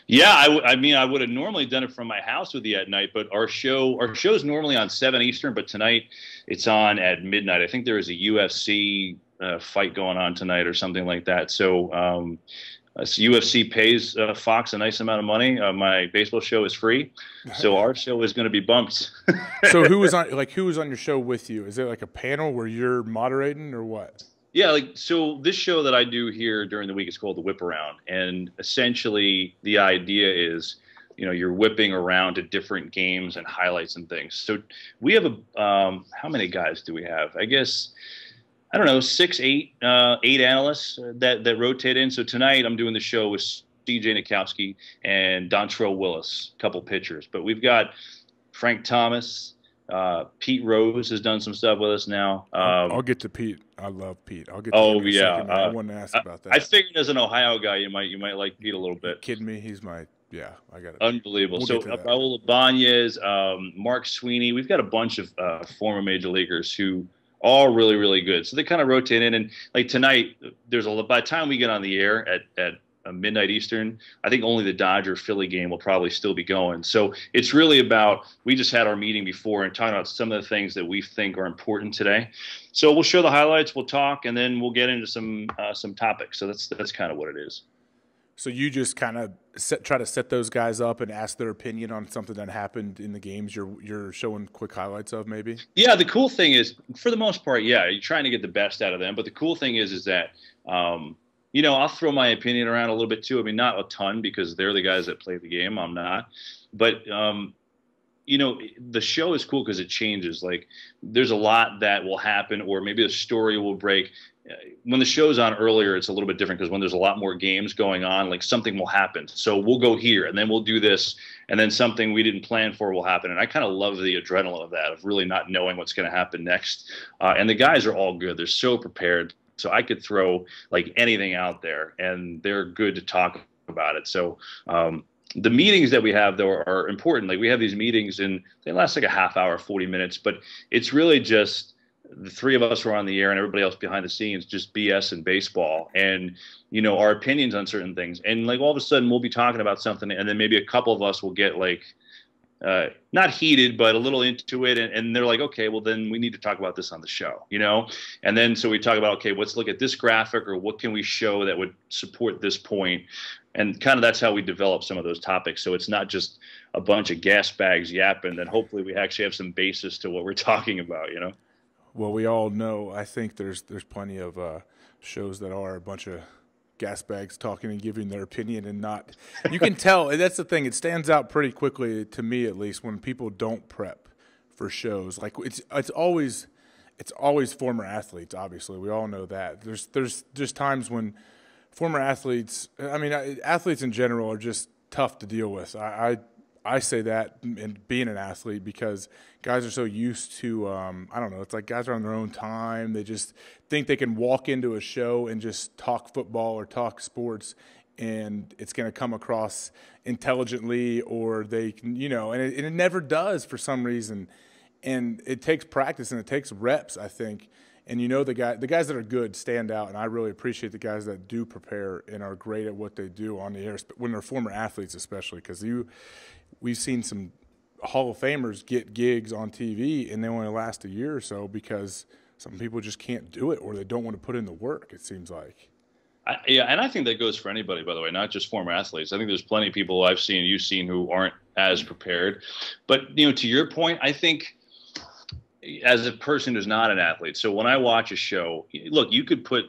Speaker 3: Yeah, I mean, I would have normally done it from my house with you at night, but our show's normally on 7 Eastern, but tonight it's on at midnight. I think there is a UFC fight going on tonight or something like that. So UFC pays Fox a nice amount of money. My baseball show is free, so our show is going to be bumped.
Speaker 2: So who was on your show with you? Is it like a panel where you're moderating or what?
Speaker 3: Yeah, so this show that I do here during the week is called the Whip Around, and essentially the idea is, you're whipping around to different games and highlights and things. So we have how many guys do we have? I guess, I don't know, 6, 8 analysts that rotate in. So tonight I'm doing the show with C.J. Nikowski and Dontrell Willis, a couple pitchers. But we've got Frank Thomas, Pete Rose has done some stuff with us now.
Speaker 2: I'll get to Pete. I love Pete. I'll get to him in a second. I wanted to ask about that.
Speaker 3: I figured as an Ohio guy, you might like Pete a little bit.
Speaker 2: You kidding me? He's I got it.
Speaker 3: Unbelievable. So Raul Ibanez, Mark Sweeney, we've got a bunch of former major leaguers who all really, really good. So they kind of rotate in, and like tonight, by the time we get on the air at midnight Eastern, I think only the Dodger-Philly game will probably still be going. So it's really about, we just had our meeting before and talking about some of the things that we think are important today. So we'll show the highlights, we'll talk, and then we'll get into some topics. So that's kind of what it is.
Speaker 2: So you just kind of try to set those guys up and ask their opinion on something that happened in the games you're showing quick highlights of, maybe?
Speaker 3: Yeah, the cool thing is, for the most part, yeah, you're trying to get the best out of them. But the cool thing is that, I'll throw my opinion around a little bit too. I mean, not a ton because they're the guys that play the game. I'm not. But, the show is cool because it changes. Like, there's a lot that will happen, or maybe a story will break. When the show's on earlier, it's a little bit different because when there's a lot more games going on, like something will happen. So we'll go here and then we'll do this, and then something we didn't plan for will happen. And I kind of love the adrenaline of that, of really not knowing what's going to happen next. And the guys are all good. They're so prepared. So I could throw like anything out there and they're good to talk about it. So the meetings that we have, though, are important. Like we have these meetings and they last like a half hour, 40 minutes, but it's really just the three of us are on the air and everybody else behind the scenes, just BS and baseball and, our opinions on certain things. And like all of a sudden we'll be talking about something and then maybe a couple of us will get like, not heated, but a little into it. And they're like, okay, well then we need to talk about this on the show, And then, so we talk about, okay, let's look at this graphic or what can we show that would support this point? And kind of that's how we develop some of those topics. So it's not just a bunch of gas bags yapping, that hopefully we actually have some basis to what we're talking about,
Speaker 2: Well, we all know, I think there's plenty of shows that are a bunch of gas bags talking and giving their opinion and not – you can tell. And that's the thing. It stands out pretty quickly, to me at least, when people don't prep for shows. Like it's always former athletes, obviously. We all know that. There's just times when former athletes – I mean, athletes in general are just tough to deal with. I say that in being an athlete because guys are so used to, I don't know, it's like guys are on their own time. They just think they can walk into a show and just talk football or talk sports and it's going to come across intelligently or they can, and it never does for some reason. And it takes practice and it takes reps, I think. And the guys that are good stand out, and I really appreciate the guys that do prepare and are great at what they do on the air, when they're former athletes especially, because we've seen some Hall of Famers get gigs on TV, and they only last a year or so because some people just can't do it, or they don't want to put in the work, it seems like.
Speaker 3: Yeah, and I think that goes for anybody, by the way, not just former athletes. I think there's plenty of people I've seen, you've seen, who aren't as prepared. But, to your point, I think as a person who's not an athlete, so when I watch a show, look, you could put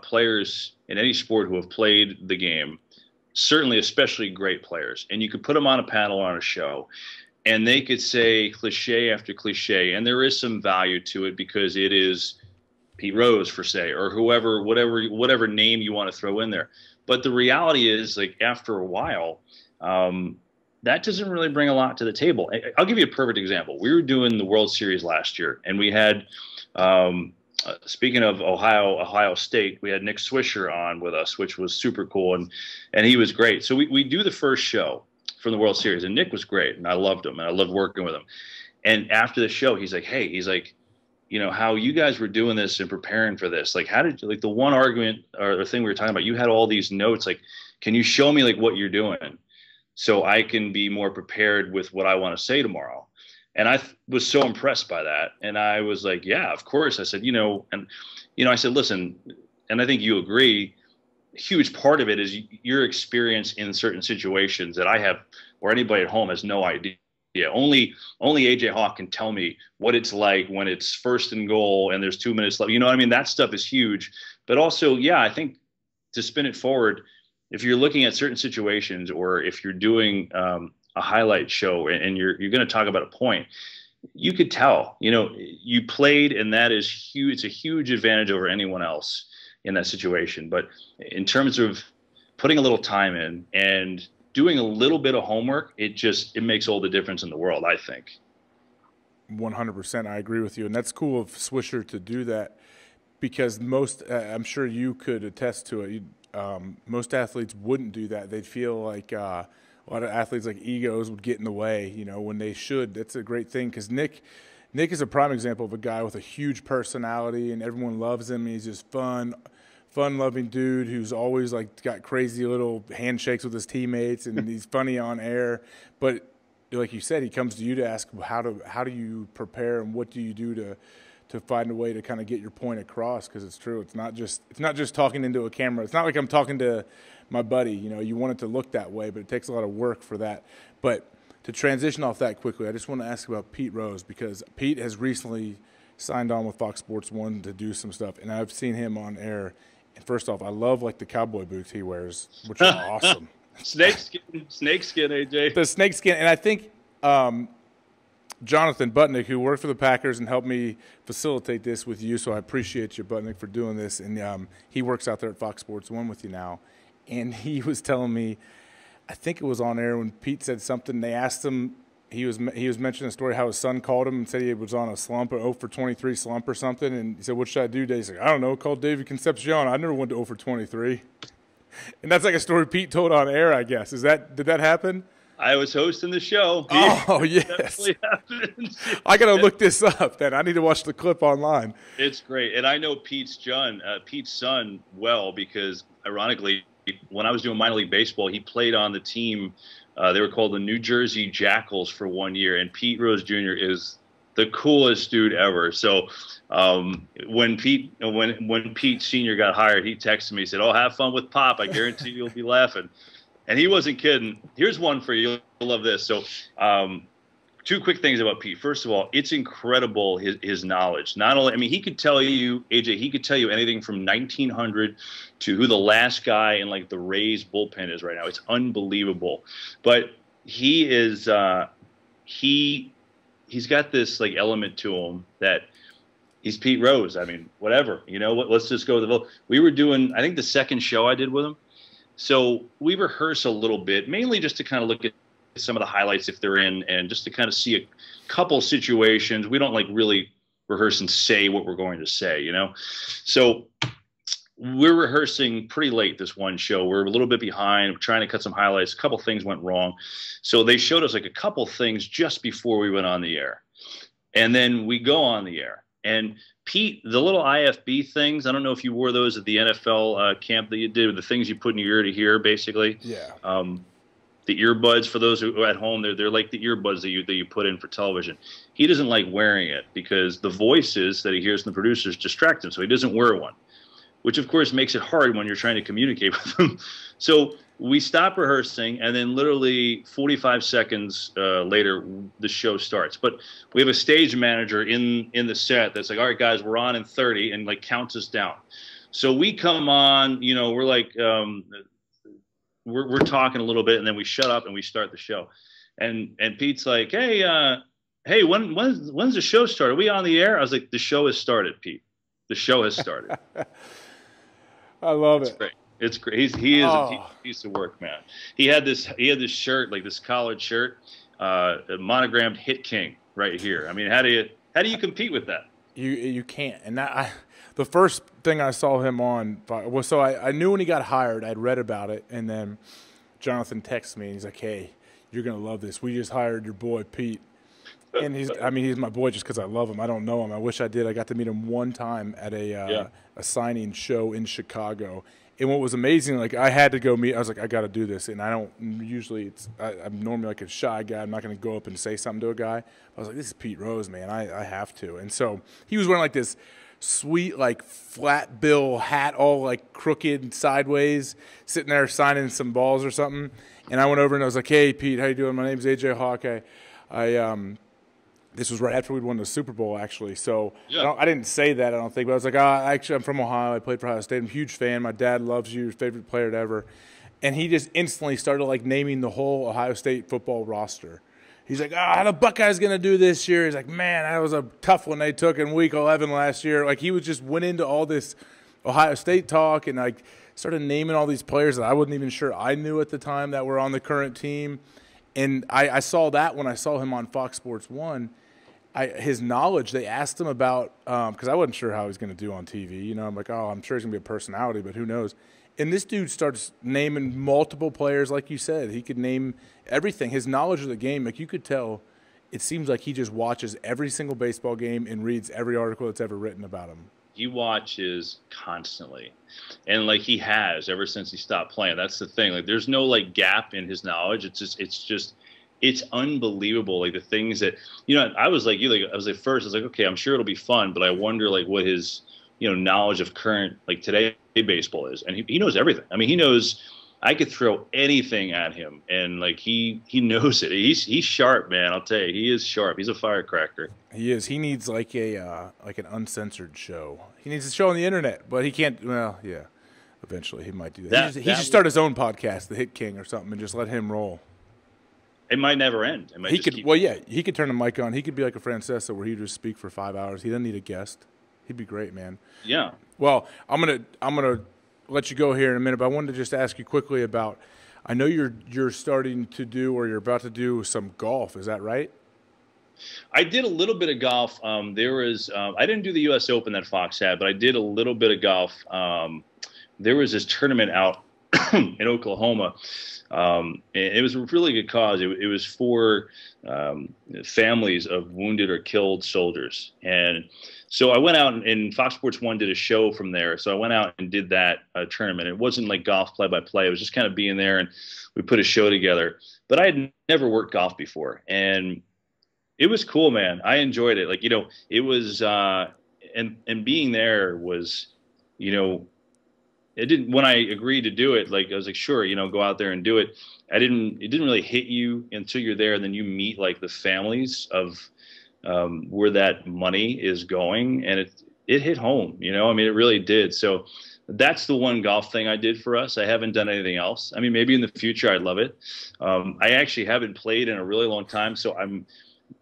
Speaker 3: players in any sport who have played the game, certainly especially great players, and you could put them on a panel on a show, and they could say cliche after cliche, and there is some value to it because it is Pete Rose, for say, or whoever, whatever name you want to throw in there. But the reality is, like, after a while, that doesn't really bring a lot to the table. I'll give you a perfect example. We were doing the World Series last year, and we had, speaking of Ohio State, we had Nick Swisher on with us, which was super cool, and he was great. So we do the first show from the World Series, and Nick was great, and I loved him, and I loved working with him. And after the show, he's like, how you guys were doing this and preparing for this, like, how did you, like, the one argument or the thing we were talking about, you had all these notes, like, can you show me, like, what you're doing so I can be more prepared with what I want to say tomorrow? And I was so impressed by that. And I was like, yeah, of course. I said, I said, listen, and I think you agree, a huge part of it is your experience in certain situations that I have, or anybody at home has no idea. Yeah, only AJ Hawk can tell me what it's like when it's first and goal and there's 2 minutes left. You know what I mean? That stuff is huge. But also, yeah, I think to spin it forward, if you're looking at certain situations, or if you're doing a highlight show and you're going to talk about a point, you could tell, you played, and that is huge. It's a huge advantage over anyone else in that situation. But in terms of putting a little time in and doing a little bit of homework, it makes all the difference in the world, I think.
Speaker 2: 100%. I agree with you. And that's cool of Swisher to do that, because most, I'm sure you could attest to it. Most athletes wouldn't do that. They'd feel like a lot of athletes, like, egos would get in the way, when they should. That's a great thing, because Nick is a prime example of a guy with a huge personality, and everyone loves him. He's just fun-loving dude who's always, like, got crazy little handshakes with his teammates, and he's funny on air. But like you said, he comes to you to ask how do you prepare, and what do you do to find a way to kind of get your point across, because it's true. It's not just talking into a camera. It's not like I'm talking to my buddy. You want it to look that way, but it takes a lot of work for that. But to transition off that quickly, I just want to ask about Pete Rose, because Pete has recently signed on with Fox Sports 1 to do some stuff, and I've seen him on air. And first off, I love, like, the cowboy boots he wears, which are awesome.
Speaker 3: Snakeskin, AJ.
Speaker 2: The snakeskin, and I think Jonathan Butnick, who worked for the Packers and helped me facilitate this with you, so I appreciate you, Butnick, for doing this. And he works out there at Fox Sports 1 with you now. And he was telling me, I think it was on air when Pete said something. They asked him, he was mentioning a story how his son called him and said he was on a slump, an 0 for 23 slump or something. And he said, what should I do today? He's like, I don't know, call David Concepcion. I never went to 0 for 23. And that's like a story Pete told on air, I guess. Did that happen?
Speaker 3: I was hosting the show.
Speaker 2: Oh, yes. I got to look this up then. I need to watch the clip online.
Speaker 3: It's great. And I know Pete's son well, because ironically, when I was doing minor league baseball, he played on the team. They were called the New Jersey Jackals for 1 year. And Pete Rose Jr. is the coolest dude ever. So when Pete Sr. got hired, he texted me, he said, oh, have fun with Pop. I guarantee you'll be laughing. And he wasn't kidding. Here's one for you. You'll love this. So 2 quick things about Pete. First of all, it's incredible, his knowledge. Not only, I mean, he could tell you, AJ, he could tell you anything from 1900 to who the last guy in, like, the Rays bullpen is right now. It's unbelievable. But he is he's got this, like, element to him that he's Pete Rose. I mean, whatever. Let's just go with the vote. We were doing, I think, the second show I did with him. So we rehearse a little bit, mainly just to kind of look at some of the highlights if they're in, and just to kind of see a couple situations. We don't, like, really rehearse and say what we're going to say, So we're rehearsing pretty late this one show. We're a little bit behind. We're trying to cut some highlights. A couple things went wrong. So they showed us, like, a couple things just before we went on the air. And then we go on the air. And Pete, the little IFB things, I don't know if you wore those at the NFL camp that you did, with the things you put in your ear to hear, basically.
Speaker 2: Yeah.
Speaker 3: earbuds. For those who are at home, they're like the earbuds that you put in for television. He doesn't like wearing it because the voices that he hears from the producers distract him, so he doesn't wear one, which of course makes it hard when you're trying to communicate with them. So we stop rehearsing, and then literally 45 seconds later, the show starts. But we have a stage manager in the set that's like, all right, guys, we're on in 30, and like counts us down. So we come on, you know, we're like, we're talking a little bit, and then we shut up and we start the show. And Pete's like, hey, when's the show start? Are we on the air? I was like, the show has started, Pete. The show has started.
Speaker 2: I love it.
Speaker 3: Great. It's great. He is a piece of work, man. He had this shirt, like this collared shirt, monogrammed "Hit King" right here. I mean, how do you compete with that?
Speaker 2: You can't. And the first thing I saw him on was, so I knew when he got hired. I'd read about it, and then Jonathan texts me and he's like, "Hey, you're gonna love this. We just hired your boy Pete." And he's my boy just because I love him. I don't know him. I wish I did. I got to meet him one time at a signing show in Chicago. And what was amazing, like, I had to go meet. I was like, I got to do this. And I don't usually. I'm normally like a shy guy. I'm not going to go up and say something to a guy. I was like, this is Pete Rose, man. I have to. And so he was wearing like this sweet, like, flat bill hat, all like crooked and sideways, sitting there signing some balls or something. And I went over and I was like, hey, Pete, how you doing? My name's AJ Hawk. This was right after we'd won the Super Bowl, actually. So yeah. I didn't say that, I don't think. But I was like, actually, I'm from Ohio. I played for Ohio State. I'm a huge fan. My dad loves you, favorite player ever. And he just instantly started, like, naming the whole Ohio State football roster. He's like, how the Buckeyes going to do this year? He's like, man, that was a tough one they took in Week 11 last year. Like, he went into all this Ohio State talk and, like, started naming all these players that I wasn't even sure I knew at the time that were on the current team. And I saw that when I saw him on Fox Sports 1. His knowledge, they asked him about, because I wasn't sure how he was going to do on TV. You know, I'm like, I'm sure he's going to be a personality, but who knows? And this dude starts naming multiple players, like you said. He could name everything. His knowledge of the game, like you could tell, it seems like he just watches every single baseball game and reads every article that's ever written about him.
Speaker 3: He watches constantly, and like he has ever since he stopped playing. That's the thing. Like, there's no like gap in his knowledge. It's unbelievable. Like the things that, you know, I was like you, like I was like, okay, I'm sure it'll be fun, but I wonder like what his, you know, knowledge of current, like today baseball is. And he knows everything. I mean, he knows I could throw anything at him, and like he knows it. He's sharp, man. I'll tell you, he is sharp. He's a firecracker.
Speaker 2: He is. He needs like an uncensored show. He needs a show on the internet, but he can't. Well, yeah, eventually he might do that. He should start his own podcast, The Hit King, or something, and just let him roll.
Speaker 3: It might never end. It might
Speaker 2: he could turn a mic on. He could be like a Francesa where he'd just speak for 5 hours. He doesn't need a guest. He'd be great, man.
Speaker 3: Yeah.
Speaker 2: Well, I'm gonna let you go here in a minute, but I wanted to just ask you quickly about. I know you're starting to do, or you're about to do, some golf. Is that right?
Speaker 3: I did a little bit of golf. I didn't do the U.S. Open that Fox had, but I did a little bit of golf. There was this tournament out in Oklahoma. It was a really good cause. It was for families of wounded or killed soldiers. And so I went out, and Fox Sports 1 did a show from there. So I went out and did that tournament. It wasn't like golf play-by-play. It was just kind of being there, and we put a show together. But I had never worked golf before, and it was cool, man. I enjoyed it. Like, you know, it was and being there was, you know, it didn't, when I agreed to do it, like I was like, sure, you know, go out there and do it. It didn't really hit you until you're there, and then you meet like the families of where that money is going, and it hit home, you know. I mean, it really did. So that's the one golf thing I did for us. I haven't done anything else. I mean, maybe in the future I'd love it. I actually haven't played in a really long time, so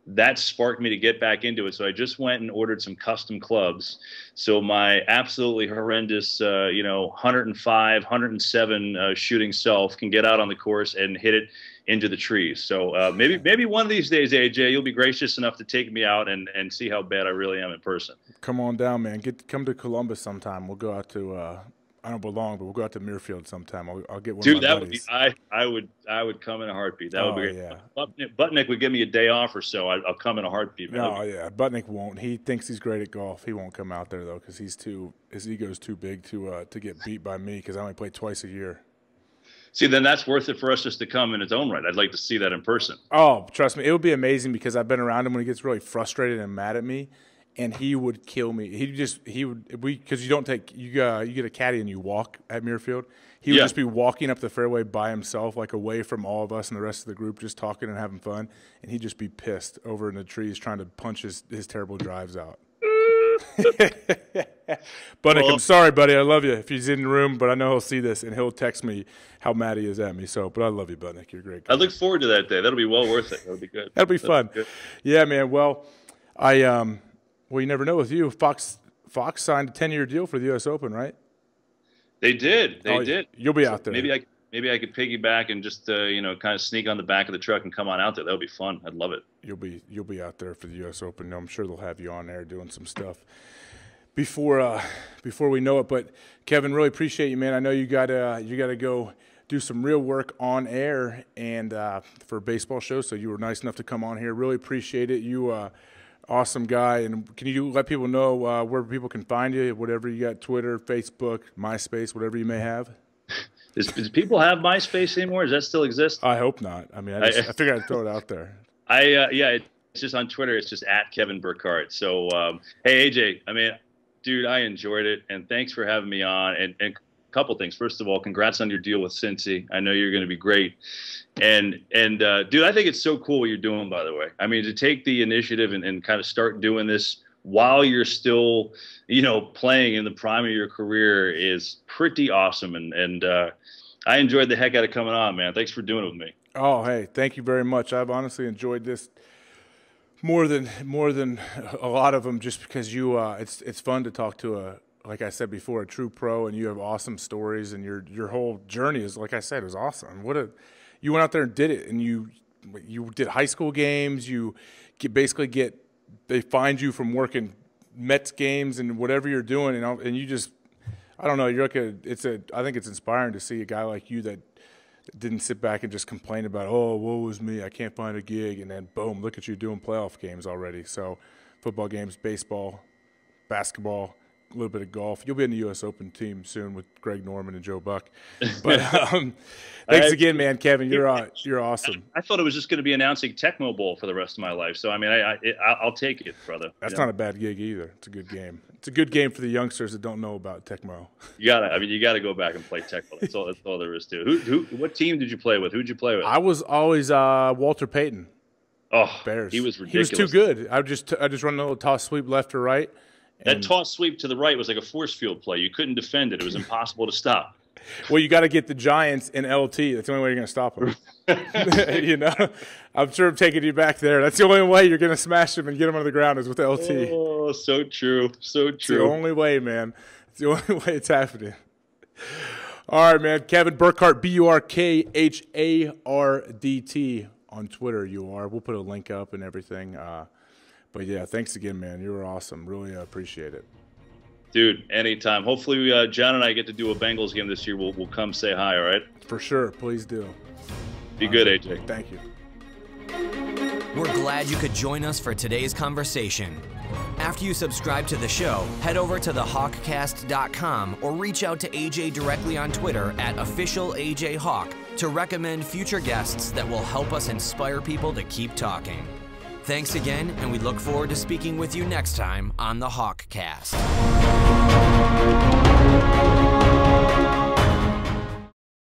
Speaker 3: that sparked me to get back into it. So I just went and ordered some custom clubs. So my absolutely horrendous, 105, 107 shooting self can get out on the course and hit it into the trees. So maybe one of these days, AJ, you'll be gracious enough to take me out and see how bad I really am in person. Come
Speaker 2: on down, man. Come to Columbus sometime. We'll go out to I don't belong, but we'll go out to Muirfield sometime. I'll get one of my buddies.
Speaker 3: Dude, I would come in a heartbeat. That would be great. Yeah. Butnick would give me a day off or so. I'll come in a heartbeat.
Speaker 2: No, yeah, Butnick won't. He thinks he's great at golf. He won't come out there though, because his ego's too big to get beat by me, because I only play twice a year.
Speaker 3: See, then that's worth it for us just to come in its own right. I'd like to see that in person.
Speaker 2: Oh, trust me, it would be amazing because I've been around him when he gets really frustrated and mad at me, and he would kill me. Because you don't take you get a caddy and you walk at Muirfield. He would just be walking up the fairway by himself, like away from all of us and the rest of the group, just talking and having fun, and he'd just be pissed over in the trees trying to punch his terrible drives out. Buddy, I'm sorry, buddy. I love you if he's in the room, but I know he'll see this and he'll text me how mad he is at me. So, but I love you, Budnick. You're a great guy.
Speaker 3: I look forward to that day. That'll be well worth it. That'll be good.
Speaker 2: That'll be fun. Yeah, man. Well, well, you never know with you. Fox signed a 10-year deal for the U.S. Open, right?
Speaker 3: They did. They did.
Speaker 2: You'll be out there.
Speaker 3: Maybe I could piggyback and just kind of sneak on the back of the truck and come on out there. That would be fun. I'd love it.
Speaker 2: You'll be out there for the U.S. Open. I'm sure they'll have you on there doing some stuff before we know it. But Kevin, really appreciate you, man. I know you gotta go do some real work on air and for a baseball show. So you were nice enough to come on here. Really appreciate it. You awesome guy. And can you let people know where people can find you? Whatever you got, Twitter, Facebook, MySpace, whatever you may have.
Speaker 3: Does people have MySpace anymore? Does that still exist?
Speaker 2: I hope not. I mean, I figured I'd throw it out there.
Speaker 3: It's just on Twitter. It's just at Kevin Burkhardt. So, hey, AJ, I mean, dude, I enjoyed it, and thanks for having me on. And a couple things. First of all, congrats on your deal with Cincy. I know you're going to be great. And dude, I think it's so cool what you're doing, by the way. I mean, to take the initiative and kind of start doing this while you're still, playing in the prime of your career is pretty awesome. And I enjoyed the heck out of coming on, man. Thanks for doing it with me.
Speaker 2: Oh, hey, thank you very much. I've honestly enjoyed this more than a lot of them, just because it's fun to talk to like I said before, a true pro, and you have awesome stories, and your whole journey is, like I said, is awesome. You went out there and did it, and you did high school games. You they find you from working Mets games and whatever you're doing, and you just, I don't know, you're like I think it's inspiring to see a guy like you that didn't sit back and just complain about, oh, woe was me, I can't find a gig, and then boom, look at you doing playoff games already. So football games, baseball, basketball, a little bit of golf. You'll be in the U.S. Open team soon with Greg Norman and Joe Buck. But thanks again, man, Kevin. You're awesome.
Speaker 3: I thought it was just going to be announcing Tecmo Bowl for the rest of my life. So, I mean, I'll take it, brother.
Speaker 2: That's not a bad gig either. It's a good game. It's a good game for the youngsters that don't know about Tecmo.
Speaker 3: You gotta go back and play Tecmo. That's all there is to it. What team did you play with? Who'd you play with?
Speaker 2: I was always Walter Payton.
Speaker 3: Oh,
Speaker 2: Bears.
Speaker 3: He was ridiculous.
Speaker 2: He was too good. I just run a little toss sweep left or right.
Speaker 3: That toss sweep to the right was like a force field play. You couldn't defend it. It was impossible to stop.
Speaker 2: Well, you got to get the Giants in LT. That's the only way you're going to stop them. I'm sure I'm taking you back there. That's the only way you're going to smash them and get them on the ground is with LT.
Speaker 3: Oh, so true. So true.
Speaker 2: It's the only way, man. It's the only way it's happening. All right, man. Kevin Burkhardt, Burkhardt on Twitter. We'll put a link up and everything. But, yeah, thanks again, man. You were awesome. Really appreciate it.
Speaker 3: Dude, anytime. Hopefully, John and I get to do a Bengals game this year. We'll come say hi, all right?
Speaker 2: For sure. Please do.
Speaker 3: Be good, AJ.
Speaker 2: Thank you.
Speaker 1: We're glad you could join us for today's conversation. After you subscribe to the show, head over to thehawkcast.com or reach out to AJ directly on Twitter at @officialAJHawk to recommend future guests that will help us inspire people to keep talking. Thanks again, and we look forward to speaking with you next time on the HawkCast.